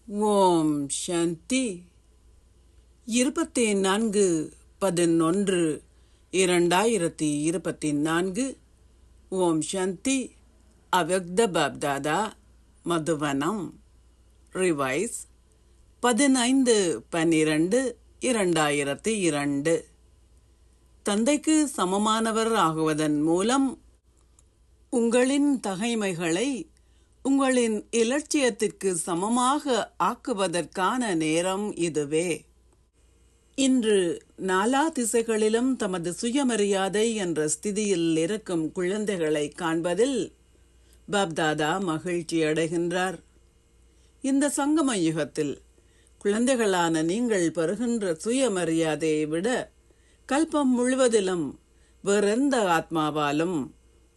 ஓம் சாந்தி. 24/11/2024. ஓம் சாந்தி. அவ்யக்த பாப்தாதா, மதுவனம். ரிவைஸ் 15/12/2002. தந்தைக்கு சமமானவர் ஆகுவதன் மூலம் உங்களின் தகைமைகளை உங்களின் இலட்சியத்திற்கு சமமாக ஆக்குவதற்கான நேரம் இதுவே. இன்று நாலா திசைகளிலும் தமது சுயமரியாதை என்ற ஸ்திதியில் இருக்கும் குழந்தைகளை காண்பதில் பாப்தாதா மகிழ்ச்சி அடைகின்றார். இந்த சங்கம யுகத்தில் குழந்தைகளான நீங்கள் பெறுகின்ற சுயமரியாதையை விட கல்பம் முழுவதிலும் வேறெந்த ஆத்மாவாலும்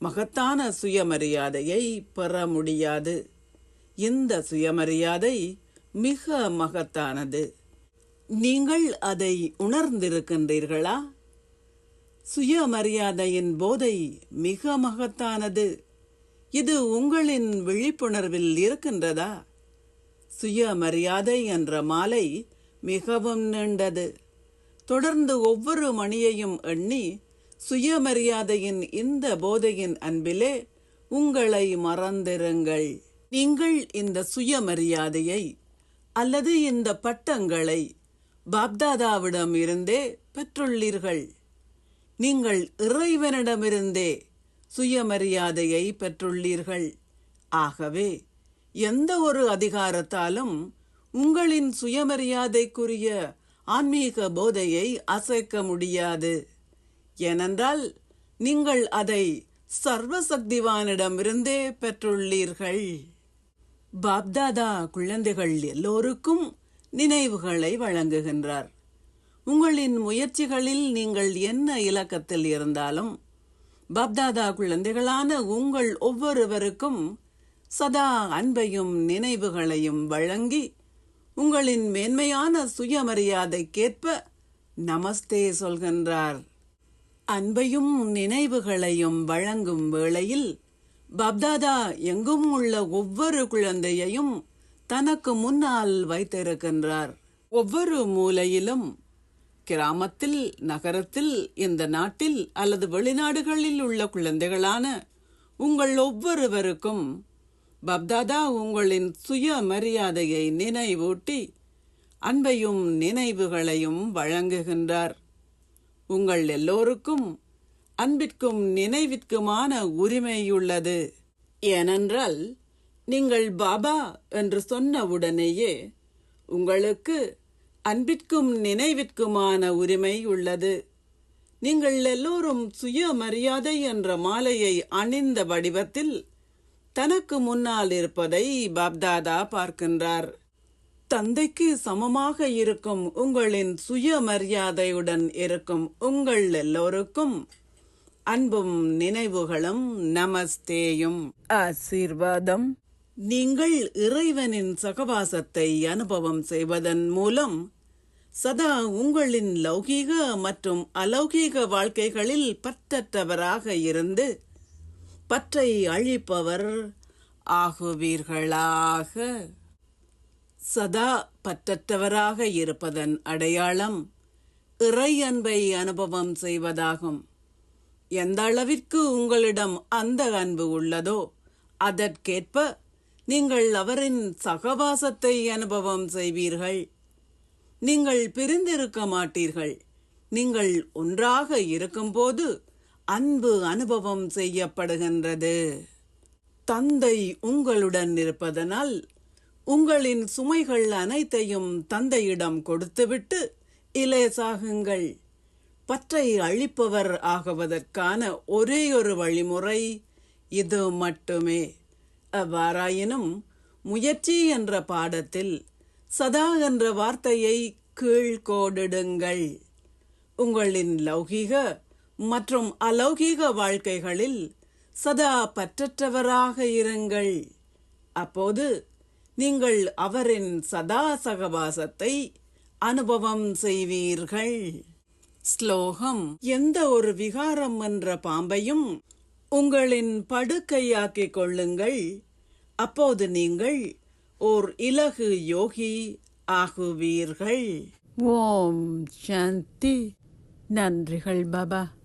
மகத்தான சுயமரியாதையை பெற முடியாது. இந்த சுயமரியாதை மிக மகத்தானது. நீங்கள் அதை உணர்ந்திருக்கின்றீர்களா? சுயமரியாதையின் போதை மிக மகத்தானது. இது உங்களின் விழிப்புணர்வில் இருக்கின்றதா? சுயமரியாதை என்ற மாலை மிகவும் நீண்டது. தொடர்ந்து ஒவ்வொரு மணியையும் எண்ணி சுயமரியாதையின் இந்த போதையின் அன்பிலே உங்களை மறந்திருங்கள். நீங்கள் இந்த சுயமரியாதையை அல்லது இந்த பட்டங்களை பாப்தாதாவிடம் இருந்தே பெற்றுள்ளீர்கள். நீங்கள் இறைவனிடமிருந்தே சுயமரியாதையை பெற்றுள்ளீர்கள். ஆகவே எந்த ஒரு அதிகாரத்தாலும் உங்களின் சுயமரியாதைக்குரிய ஆன்மீக போதையை அசைக்க முடியாது. ஏனென்றால் நீங்கள் அதை சர்வசக்திவானிடமிருந்தே பெற்றுள்ளீர்கள். பாப்தாதா குழந்தைகள் எல்லோருக்கும் நினைவுகளை வழங்குகின்றார். உங்களின் முயற்சிகளில் நீங்கள் என்ன இலக்கத்தில் இருந்தாலும் பாப்தாதா குழந்தைகளான உங்கள் ஒவ்வொருவருக்கும் சதா அன்பையும் நினைவுகளையும் வழங்கி உங்களின் மேன்மையான சுயமரியாதைக்கேற்ப நமஸ்தே சொல்கின்றார். அன்பையும் நினைவுகளையும் வழங்கும் வேளையில் பாப்தாதா எங்கும் உள்ள ஒவ்வொரு குழந்தையையும் தனக்கு முன்னால் வைத்திருக்கின்றார். ஒவ்வொரு மூலையிலும், கிராமத்தில், நகரத்தில், இந்த நாட்டில் அல்லது வெளிநாடுகளில் உள்ள குழந்தைகளான உங்கள் ஒவ்வொருவருக்கும் பாப்தாதா உங்களின் சுயமரியாதையை நினைவூட்டி அன்பையும் நினைவுகளையும் வழங்குகின்றார். உங்கள் எல்லோருக்கும் அன்பிற்கும் நினைவிற்குமான உரிமையுள்ளது. ஏனென்றால் நீங்கள் பாபா என்று சொன்னவுடனேயே உங்களுக்கு அன்பிற்கும் நினைவிற்குமான உரிமை உள்ளது. நீங்கள் எல்லோரும் சுயமரியாதை என்ற மாலையை அணிந்த வடிவத்தில் தனக்கு முன்னால் இருப்பதை பாப்தாதா பார்க்கின்றார். தந்தைக்கு சமமாக இருக்கும் உங்களின் சுயமரியாதையுடன் இருக்கும் உங்கள் எல்லோருக்கும் அன்பும் நினைவுகளும் நமஸ்தேயும் ஆசீர்வாதம். நீங்கள் இறைவனின் சகவாசத்தை அனுபவம் செய்வதன் மூலம் சதா உங்களின் லௌகீக மற்றும் அலௌகீக வாழ்க்கைகளில் பற்றற்றவராக இருந்து பற்றை அழிப்பவர் ஆகுவீர்களாக. சதா பற்றற்றவராக இருப்பதன் அடையாளம் இறை அன்பை அனுபவம் செய்வதாகும். எந்த அளவிற்கு உங்களிடம் அந்த அன்பு உள்ளதோ அதற்கேற்ப நீங்கள் அவரின் சகவாசத்தை அனுபவம் செய்வீர்கள். நீங்கள் பிரிந்திருக்க மாட்டீர்கள். நீங்கள் ஒன்றாக இருக்கும்போது அன்பு அனுபவம் செய்யப்படுகின்றது. தந்தை உங்களுடன் இருப்பதனால் உங்களின் சுமைகள் அனைத்தையும் தந்தையிடம் கொடுத்துவிட்டு இலேசாகுங்கள். பற்றை அழிப்பவர் ஆகுவதற்கான ஒரே ஒரு வழிமுறை இது மட்டுமே. அவ்வாறாயினும் முயற்சி என்ற பாடத்தில் சதா என்ற வார்த்தையை கீழ்கோடிடுங்கள். உங்களின் லௌகீக மற்றும் அலௌகீக வாழ்க்கைகளில் சதா பற்றற்றவராக இருங்கள். அப்போது நீங்கள் அவரின் சதா சகவாசத்தை அனுபவம் செய்வீர்கள். ஸ்லோகம். எந்த ஒரு விகாரம் என்ற பாம்பையும் உங்களின் படுக்கையாக்கிக் கொள்ளுங்கள். அப்போது நீங்கள் ஓர் இலகு யோகி ஆகுவீர்கள். ஓம் சாந்தி. நன்றிகள் பாபா.